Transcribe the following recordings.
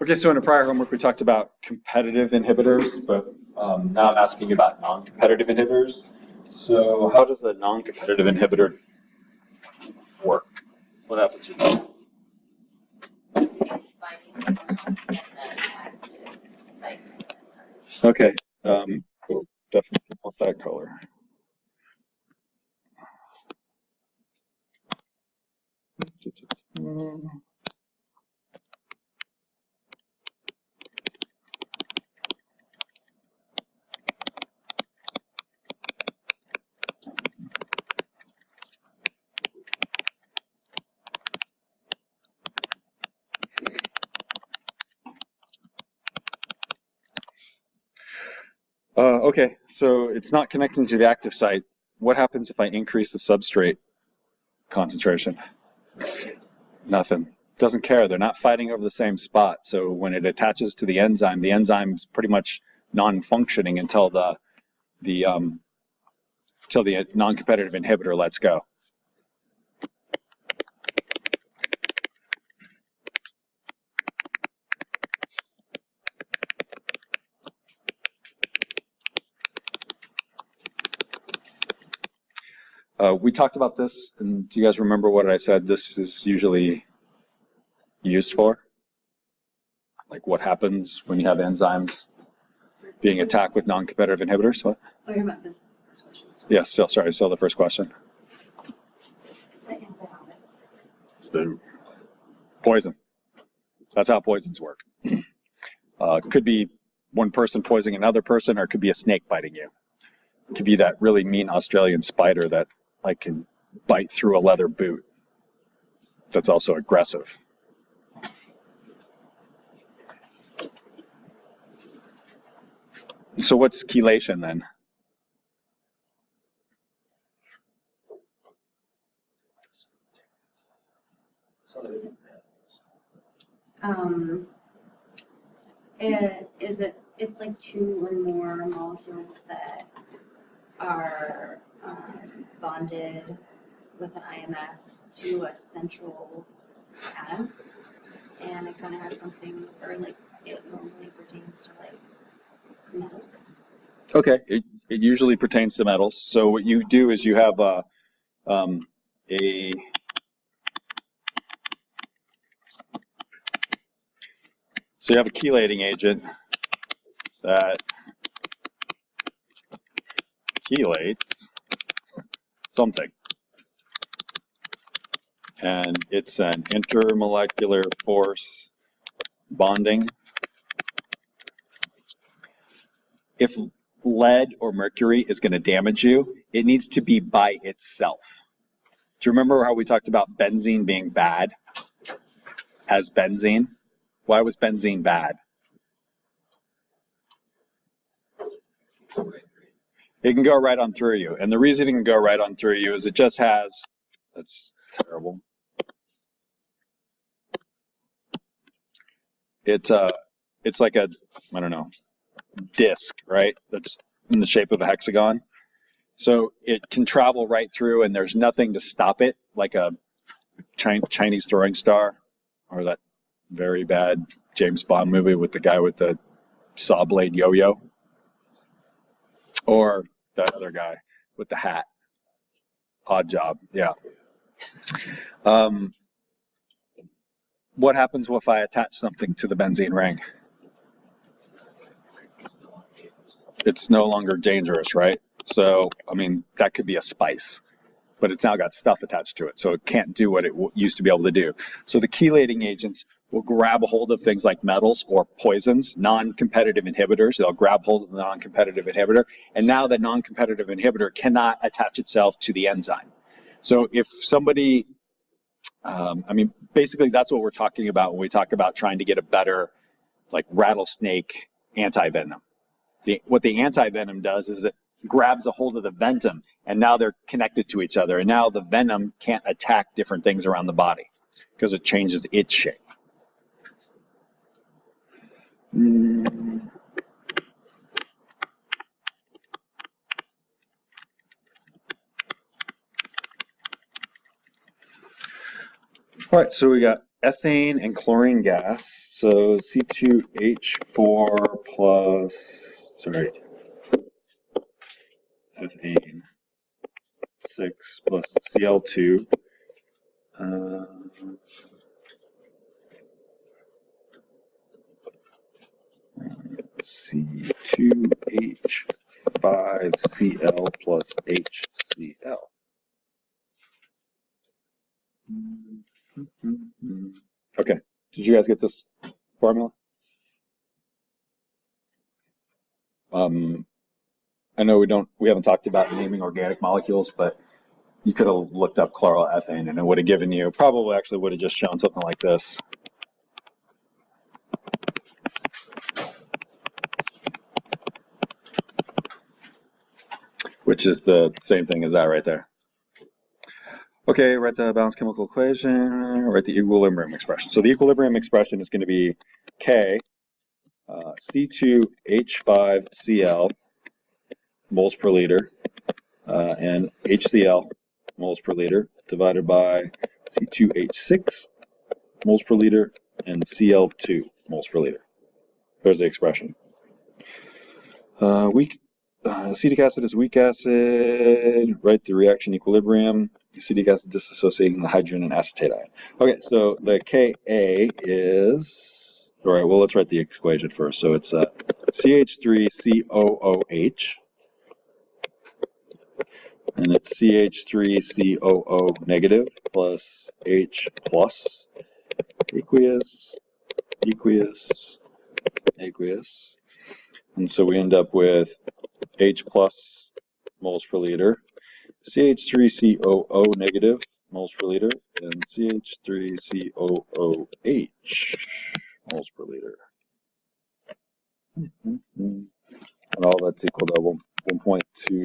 Okay, so in a prior homework, we talked about competitive inhibitors, but now I'm asking you about non-competitive inhibitors. So how does the non-competitive inhibitor work? What happens to them? Okay, cool. Definitely want that color. Okay, so it's not connecting to the active site. What happens if I increase the substrate concentration? Nothing. Doesn't care. They're not fighting over the same spot. So when it attaches to the enzyme's pretty much non-functioning until the non-competitive inhibitor lets go. We talked about this, and do you guys remember what I said this is usually used for? Like what happens when you have enzymes being attacked with non-competitive inhibitors? What? Oh, you're about this first question. Yes, sorry, still the first question. Is that antibiotics? Boom. Poison. That's how poisons work. Could be one person poisoning another person, or it could be a snake biting you. It could be that really mean Australian spider that like can bite through a leather boot. That's also aggressive. So what's chelation then? It's like two or more molecules that are bonded with an IMF to a central atom, and it kind of has something, or like it normally pertains to like metals. Okay, it usually pertains to metals. So what you do is you have a chelating agent that chelates something. And it's an intermolecular force bonding. If lead or mercury is going to damage you, it needs to be by itself. Do you remember how we talked about benzene being bad as benzene? Why was benzene bad? It can go right on through you. And the reason it can go right on through you is it just has, that's terrible. It's like a, I don't know, disc, right? That's in the shape of a hexagon. So it can travel right through and there's nothing to stop it, like a Chinese throwing star or that very bad James Bond movie with the guy with the saw blade yo-yo. Or that other guy with the hat. Odd Job, yeah. What happens if I attach something to the benzene ring? It's no longer dangerous, right? So, I mean, that could be a spice, but it's now got stuff attached to it, so it can't do what it used to be able to do. So the chelating agents will grab a hold of things like metals or poisons, non-competitive inhibitors. They'll grab hold of the non-competitive inhibitor, and now the non-competitive inhibitor cannot attach itself to the enzyme. So if somebody, I mean, basically that's what we're talking about when we talk about trying to get a better, like rattlesnake antivenom. What the antivenom does is it grabs a hold of the ventum, and now they're connected to each other, and now the venom can't attack different things around the body because it changes its shape. All right, so we got ethane and chlorine gas. So C2H4 plus, sorry, ethane 6 plus Cl2. C2H5Cl plus HCl. Okay, did you guys get this formula? I know we haven't talked about naming organic molecules, but you could have looked up chloroethane and it would have given you, probably actually would have just shown something like this. Which is the same thing as that right there. Okay, write the balanced chemical equation, write the equilibrium expression. So the equilibrium expression is going to be K C2H5Cl moles per liter and HCl moles per liter divided by C2H6 moles per liter and Cl2 moles per liter. There's the expression. Acetic acid is weak acid. Write the reaction equilibrium. Acetic acid disassociating the hydrogen and acetate ion. Okay, so the Ka is, all right, well, let's write the equation first. So it's CH3COOH, and it's CH3COO negative plus H plus aqueous, aqueous. And so we end up with H plus moles per liter, CH3COO negative moles per liter, and CH3COOH moles per liter. And all that's equal to 1.25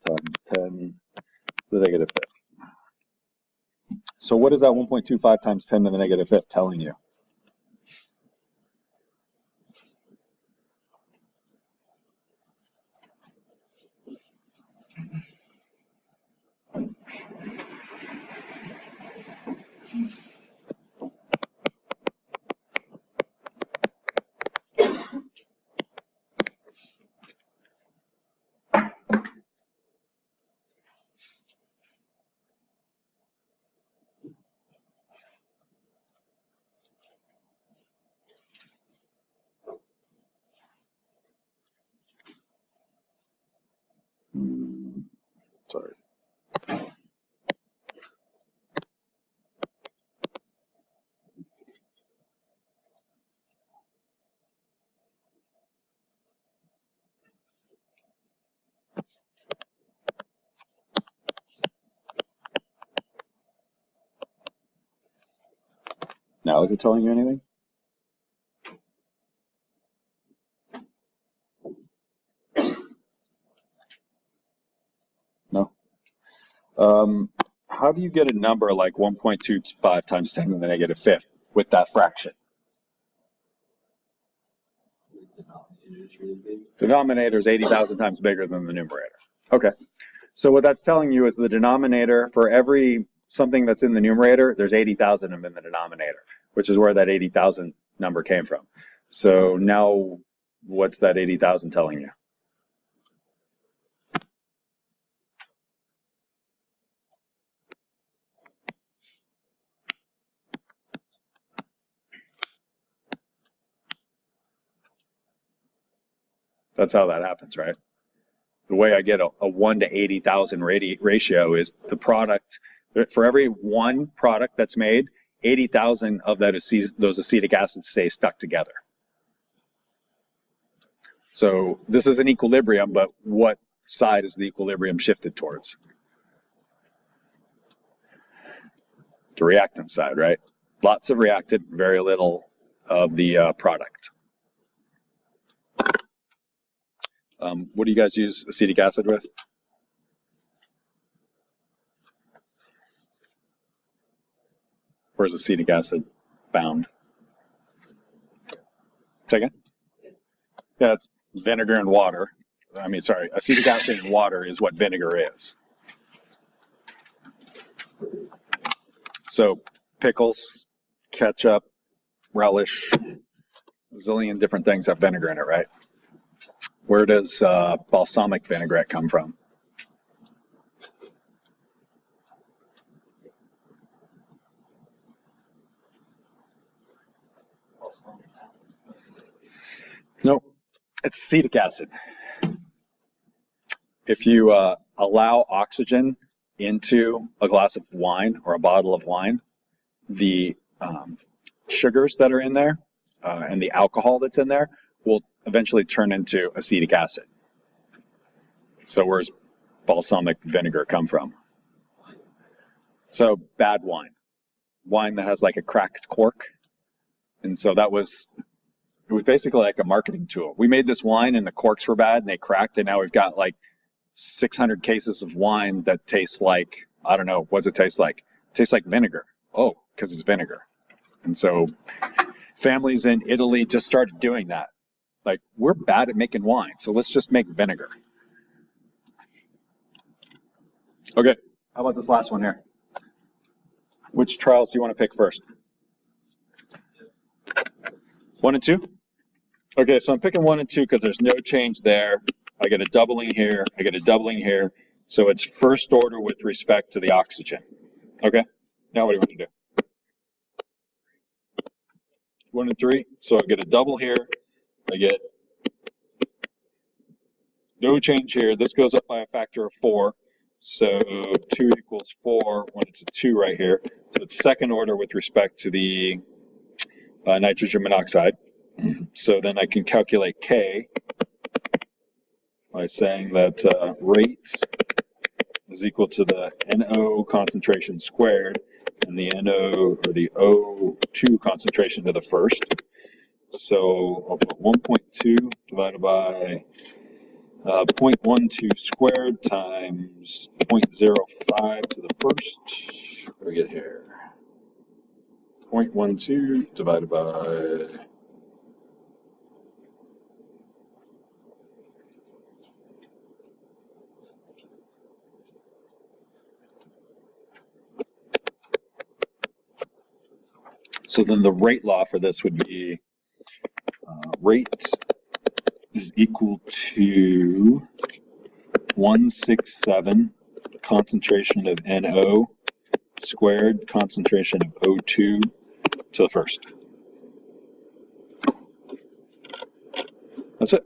times 10 to the negative fifth. So what is that 1.25 times 10 to the negative fifth telling you? Sorry. Now, is it telling you anything? No. How do you get a number like 1.25 times 10 to the negative fifth with that fraction? The denominator is 80,000 times bigger than the numerator. Okay. So what that's telling you is the denominator, for every something that's in the numerator, there's 80,000 of them in the denominator, which is where that 80,000 number came from. So now what's that 80,000 telling you? That's how that happens, right? The way I get a 1 to 80,000 ratio is the product, for every one product that's made, 80,000 of those acetic acids stay stuck together. So this is an equilibrium, but what side is the equilibrium shifted towards? The reactant side, right? Lots of reactant, very little of the product. What do you guys use acetic acid with? Where's acetic acid bound? Second? Yeah, it's vinegar and water. Acetic acid and water is what vinegar is. So pickles, ketchup, relish, a zillion different things have vinegar in it, right? Where does balsamic vinaigrette come from? Nope, it's acetic acid. If you allow oxygen into a glass of wine or a bottle of wine, the sugars that are in there and the alcohol that's in there will eventually turn into acetic acid. So where's balsamic vinegar come from? So bad wine, wine that has like a cracked cork. And so it was basically like a marketing tool. We made this wine and the corks were bad and they cracked, and now we've got like 600 cases of wine that tastes like, I don't know, what does it taste like? It tastes like vinegar. Oh, because it's vinegar. And so families in Italy just started doing that. Like, we're bad at making wine, so let's just make vinegar. Okay, how about this last one here? Which trials do you want to pick first? 1 and 2? Okay, so I'm picking 1 and 2 because there's no change there. I get a doubling here, I get a doubling here. So it's first order with respect to the oxygen. Okay, now what do you want to do? 1 and 3, so I get a double here, I get no change here. This goes up by a factor of 4. So 2 equals 4 when it's a 2 right here. So it's second order with respect to the nitrogen monoxide. So then I can calculate K by saying that rate is equal to the NO concentration squared and the NO or the O2 concentration to the first. So I'll put 1.2 divided by 0.12 squared times 0.05 to the first. What do we get here? 0.12 divided by so then the rate law for this would be rate is equal to 167 concentration of NO squared concentration of O2 to the first. That's it.